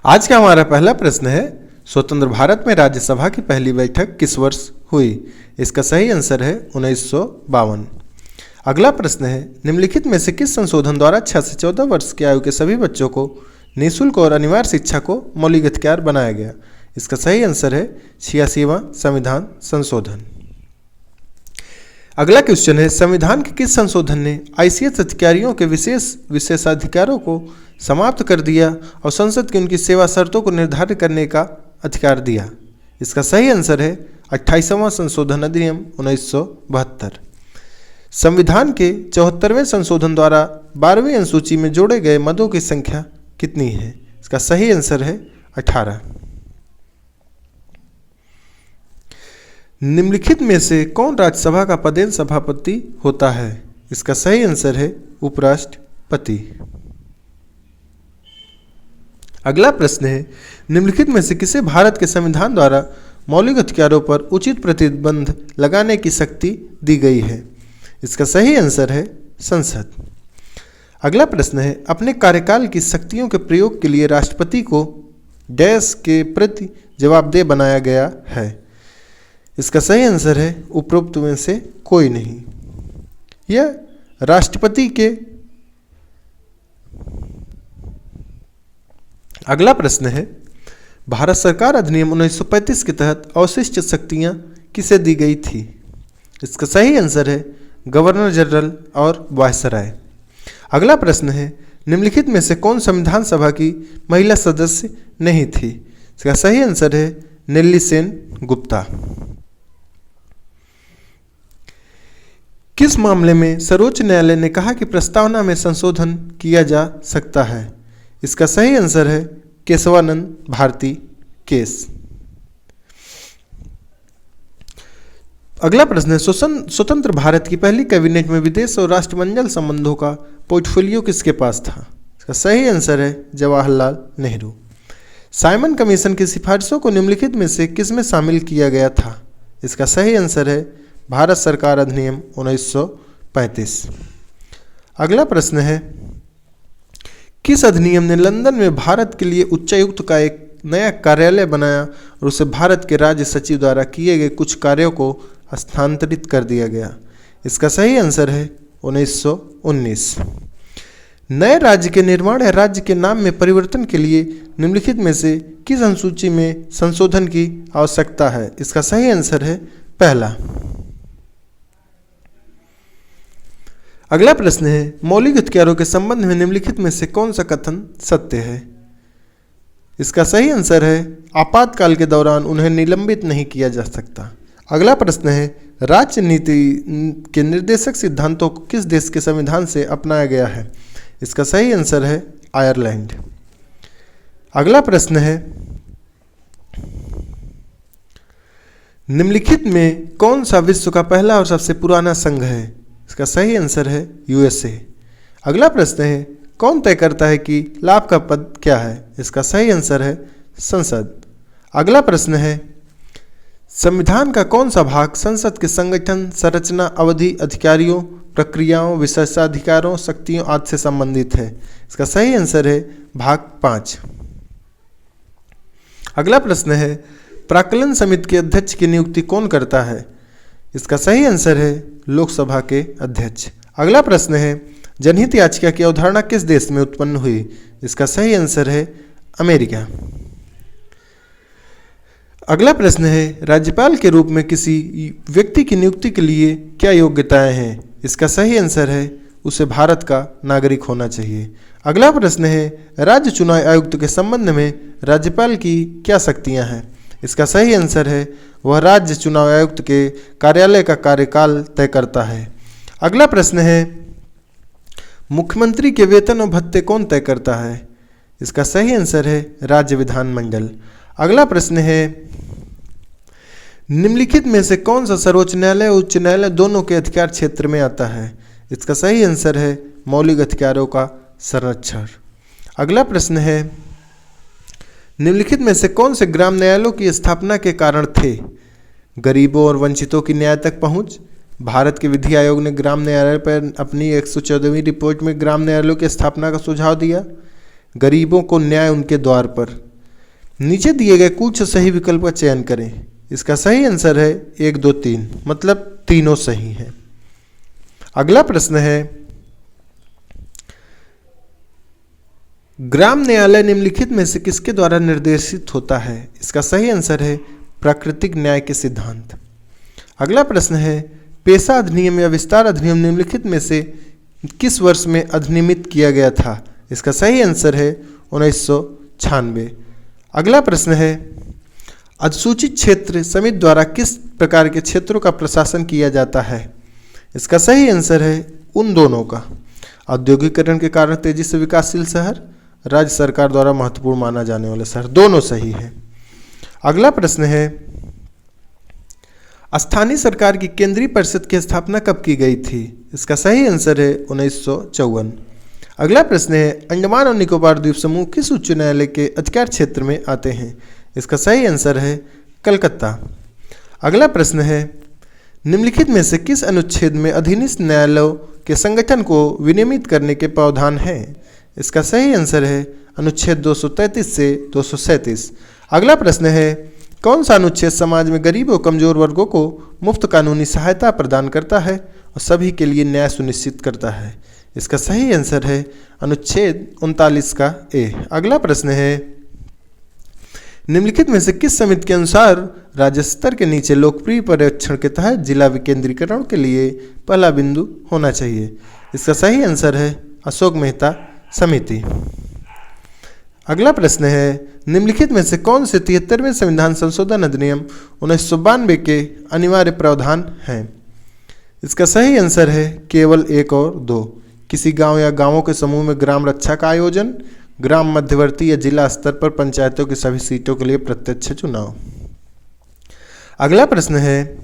आज का हमारा पहला प्रश्न है, स्वतंत्र भारत में राज्यसभा की पहली बैठक किस वर्ष हुई? इसका सही आंसर है 1952। अगला प्रश्न है, निम्नलिखित में से किस संशोधन द्वारा 6 से 14 वर्ष की आयु के सभी बच्चों को निःशुल्क और अनिवार्य शिक्षा को मौलिक अधिकार बनाया गया? इसका सही आंसर है 86वां संविधान संशोधन। अगला क्वेश्चन है, संविधान के किस संशोधन ने आईसीएस अधिकारियों के विशेषाधिकारों को समाप्त कर दिया और संसद की उनकी सेवा शर्तों को निर्धारित करने का अधिकार दिया? इसका सही आंसर है 28वां संशोधन अधिनियम 1972। संविधान के 74वें संशोधन द्वारा 12वीं अनुसूची में जोड़े गए मदों की संख्या कितनी है? इसका सही आंसर है 18। निम्नलिखित में से कौन राज्यसभा का पदेन सभापति होता है? इसका सही आंसर है उपराष्ट्रपति। अगला प्रश्न है, निम्नलिखित में से किसे भारत के संविधान द्वारा मौलिक अधिकारों पर उचित प्रतिबंध लगाने की शक्ति दी गई है? इसका सही आंसर है संसद। अगला प्रश्न है, अपने कार्यकाल की शक्तियों के प्रयोग के लिए राष्ट्रपति को डैश के प्रति जवाबदेह बनाया गया है? इसका सही आंसर है उपरोक्त में से कोई नहीं। यह राष्ट्रपति के। अगला प्रश्न है, भारत सरकार अधिनियम 1935 के तहत अवशिष्ट शक्तियां किसे दी गई थी? इसका सही आंसर है गवर्नर जनरल और वायसराय। अगला प्रश्न है, निम्नलिखित में से कौन संविधान सभा की महिला सदस्य नहीं थी? इसका सही आंसर है नेल्ली सेन गुप्ता। किस मामले में सर्वोच्च न्यायालय ने कहा कि प्रस्तावना में संशोधन किया जा सकता है? इसका सही आंसर है केशवानंद भारती केस। अगला प्रश्न है, स्वतंत्र भारत की पहली कैबिनेट में विदेश और राष्ट्रमंडल संबंधों का पोर्टफोलियो किसके पास था? इसका सही आंसर है जवाहरलाल नेहरू। साइमन कमीशन की सिफारिशों को निम्नलिखित में से किसमें शामिल किया गया था? इसका सही आंसर है भारत सरकार अधिनियम 1935। अगला प्रश्न है, किस अधिनियम ने लंदन में भारत के लिए उच्चायुक्त का एक नया कार्यालय बनाया और उसे भारत के राज्य सचिव द्वारा किए गए कुछ कार्यों को स्थानांतरित कर दिया गया? इसका सही आंसर है 1919। नए राज्य के निर्माण या राज्य के नाम में परिवर्तन के लिए निम्नलिखित में से किस अनुसूची में संशोधन की आवश्यकता है? इसका सही आंसर है पहला। अगला प्रश्न है, मौलिक अधिकारों के संबंध में निम्नलिखित में से कौन सा कथन सत्य है? इसका सही आंसर है आपातकाल के दौरान उन्हें निलंबित नहीं किया जा सकता। अगला प्रश्न है, राज्य नीति के निर्देशक सिद्धांतों को किस देश के संविधान से अपनाया गया है? इसका सही आंसर है आयरलैंड। अगला प्रश्न है, निम्नलिखित में कौन सा विश्व का पहला और सबसे पुराना संघ है? इसका सही आंसर है यूएसए। अगला प्रश्न है, कौन तय करता है कि लाभ का पद क्या है? इसका सही आंसर है संसद। अगला प्रश्न है, संविधान का कौन सा भाग संसद के संगठन, संरचना, अवधि, अधिकारियों, प्रक्रियाओं, विशेषाधिकारों, शक्तियों आदि से संबंधित है? इसका सही आंसर है भाग 5। अगला प्रश्न है, प्राक्कलन समिति के अध्यक्ष की नियुक्ति कौन करता है? इसका सही आंसर है लोकसभा के अध्यक्ष। अगला प्रश्न है, जनहित याचिका की अवधारणा किस देश में उत्पन्न हुई? इसका सही आंसर है अमेरिका। अगला प्रश्न है, राज्यपाल के रूप में किसी व्यक्ति की नियुक्ति के लिए क्या योग्यताएं हैं? इसका सही आंसर है उसे भारत का नागरिक होना चाहिए। अगला प्रश्न है, राज्य चुनाव आयुक्त के संबंध में राज्यपाल की क्या शक्तियां हैं? इसका सही आंसर है वह राज्य चुनाव आयुक्त के कार्यालय का कार्यकाल तय करता है। अगला प्रश्न है, मुख्यमंत्री के वेतन और भत्ते कौन तय करता है? इसका सही आंसर है राज्य विधानमंडल। अगला प्रश्न है, निम्नलिखित में से कौन सा सर्वोच्च न्यायालय और उच्च न्यायालय दोनों के अधिकार क्षेत्र में आता है? इसका सही आंसर है मौलिक अधिकारों का संरक्षण। अगला प्रश्न है, निम्नलिखित में से कौन से ग्राम न्यायालयों की स्थापना के कारण थे? गरीबों और वंचितों की न्याय तक पहुंच, भारत के विधि आयोग ने ग्राम न्यायालय पर अपनी 114वीं रिपोर्ट में ग्राम न्यायालयों की स्थापना का सुझाव दिया, गरीबों को न्याय उनके द्वार पर, नीचे दिए गए कुछ सही विकल्प का चयन करें। इसका सही आंसर है 1, 2, 3, मतलब तीनों सही हैं। अगला प्रश्न है, ग्राम न्यायालय निम्नलिखित में से किसके द्वारा निर्देशित होता है? इसका सही आंसर है प्राकृतिक न्याय के सिद्धांत। अगला प्रश्न है, पेशा अधिनियम या विस्तार अधिनियम निम्नलिखित में से किस वर्ष में अधिनियमित किया गया था? इसका सही आंसर है 1996। अगला प्रश्न है, अधिसूचित क्षेत्र समिति द्वारा किस प्रकार के क्षेत्रों का प्रशासन किया जाता है? इसका सही आंसर है उन दोनों का। औद्योगिकरण के कारण तेजी से विकासशील शहर, राज्य सरकार द्वारा महत्वपूर्ण माना जाने वाले शहर, दोनों सही है। अगला प्रश्न है, स्थानीय सरकार की केंद्रीय परिषद की स्थापना कब की गई थी? इसका सही आंसर है 1954। अगला प्रश्न है, अंडमान और निकोबार द्वीप समूह किस उच्च न्यायालय के अधिकार क्षेत्र में आते हैं? इसका सही आंसर है कलकत्ता। अगला प्रश्न है, निम्नलिखित में से किस अनुच्छेद में अधीनस्थ न्यायालयों के संगठन को विनियमित करने के प्रावधान है? इसका सही आंसर है अनुच्छेद 233 से 237। अगला प्रश्न है, कौन सा अनुच्छेद समाज में गरीब और कमजोर वर्गों को मुफ्त कानूनी सहायता प्रदान करता है और सभी के लिए न्याय सुनिश्चित करता है? इसका सही आंसर है अनुच्छेद 39 का ए। अगला प्रश्न है, निम्नलिखित में से किस समिति के अनुसार राज्य स्तर के नीचे लोकप्रिय पर्यवेक्षण के तहत जिला विकेंद्रीकरण के लिए पहला बिंदु होना चाहिए? इसका सही आंसर है अशोक मेहता समिति। अगला प्रश्न है, निम्नलिखित में से कौन से 73वें संविधान संशोधन अधिनियम 1992 के अनिवार्य प्रावधान हैं? इसका सही आंसर है केवल 1 और 2। किसी गांव या गांवों के समूह में ग्राम रक्षा का आयोजन, ग्राम मध्यवर्ती या जिला स्तर पर पंचायतों की सभी सीटों के लिए प्रत्यक्ष चुनाव। अगला प्रश्न है,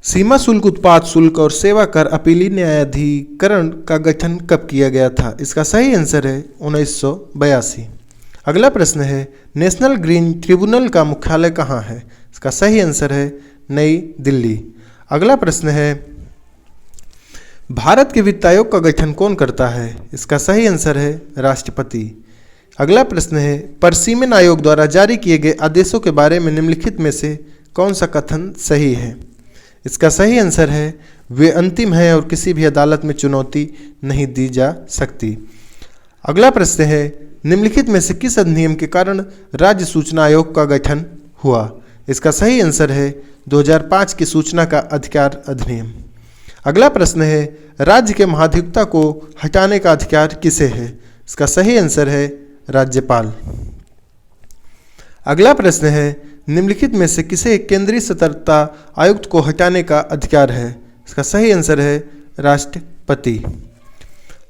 सीमा शुल्क, उत्पाद शुल्क और सेवा कर अपीली न्यायाधिकरण का गठन कब किया गया था? इसका सही आंसर है 1982। अगला प्रश्न है, नेशनल ग्रीन ट्रिब्यूनल का मुख्यालय कहाँ है? इसका सही आंसर है नई दिल्ली। अगला प्रश्न है, भारत के वित्त आयोग का गठन कौन करता है? इसका सही आंसर है राष्ट्रपति। अगला प्रश्न है, परिसीमन आयोग द्वारा जारी किए गए आदेशों के बारे में निम्नलिखित में से कौन सा कथन सही है? इसका सही आंसर है वे अंतिम है और किसी भी अदालत में चुनौती नहीं दी जा सकती। अगला प्रश्न है, निम्नलिखित में से किस अधिनियम के कारण राज्य सूचना आयोग का गठन हुआ? इसका सही आंसर है 2005 की सूचना का अधिकार अधिनियम। अगला प्रश्न है, राज्य के महाधिवक्ता को हटाने का अधिकार किसे है? इसका सही आंसर है राज्यपाल। अगला प्रश्न है, निम्नलिखित में से किसे केंद्रीय सतर्कता आयुक्त को हटाने का अधिकार है? इसका सही आंसर है राष्ट्रपति।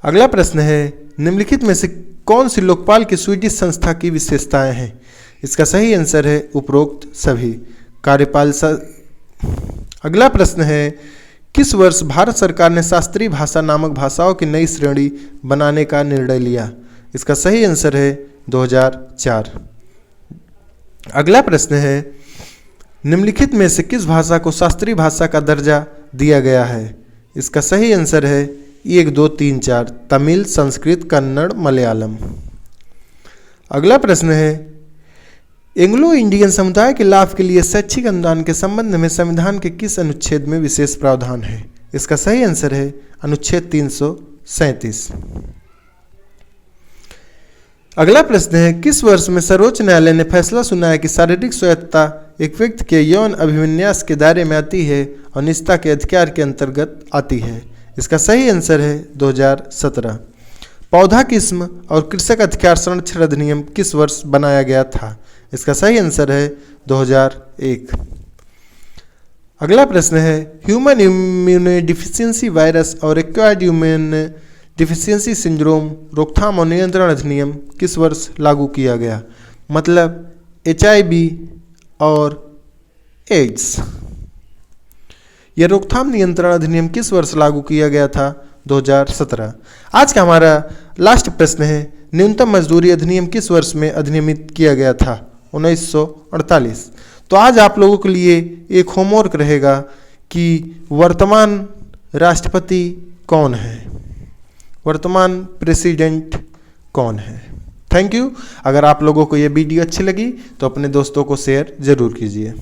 अगला प्रश्न है, निम्नलिखित में से कौन सी लोकपाल की स्वीडिश संस्था की विशेषताएं हैं? इसका सही आंसर है उपरोक्त सभी कार्यपाल। अगला प्रश्न है, किस वर्ष भारत सरकार ने शास्त्रीय भाषा नामक भाषाओं की नई श्रेणी बनाने का निर्णय लिया? इसका सही आंसर है 2004। अगला प्रश्न है, निम्नलिखित में से किस भाषा को शास्त्रीय भाषा का दर्जा दिया गया है? इसका सही आंसर है 1, 2, 3, 4 तमिल, संस्कृत, कन्नड़, मलयालम। अगला प्रश्न है, एंग्लो इंडियन समुदाय के लाभ के लिए शैक्षिक अनुदान के संबंध में संविधान के किस अनुच्छेद में विशेष प्रावधान है? इसका सही आंसर है अनुच्छेद 337। अगला प्रश्न है, किस वर्ष में सर्वोच्च न्यायालय ने फैसला सुनाया कि शारीरिक स्वायत्तता एक व्यक्ति के यौन अभिविन्यास के दायरे में आती है और निजता के अधिकार के अंतर्गत आती है? इसका सही आंसर है 2017। पौधा किस्म और कृषक अधिकार संरक्षण अधिनियम किस वर्ष बनाया गया था? इसका सही आंसर है 2001। अगला प्रश्न है, ह्यूमन इम्यूनोडिफिशियंसी वायरस और एक्वायर्ड ह्यूमन डिफिशियंसी सिंड्रोम रोकथाम और नियंत्रण अधिनियम किस वर्ष लागू किया गया? मतलब HIV और एड्स। यह रोकथाम नियंत्रण अधिनियम किस वर्ष लागू किया गया था? 2017। आज का हमारा लास्ट प्रश्न है, न्यूनतम मजदूरी अधिनियम किस वर्ष में अधिनियमित किया गया था? 1948। तो आज आप लोगों के लिए एक होमवर्क रहेगा कि वर्तमान राष्ट्रपति कौन है, वर्तमान प्रेसिडेंट कौन है। Thank you. अगर आप लोगों को ये वीडियो अच्छी लगी तो अपने दोस्तों को शेयर ज़रूर कीजिए।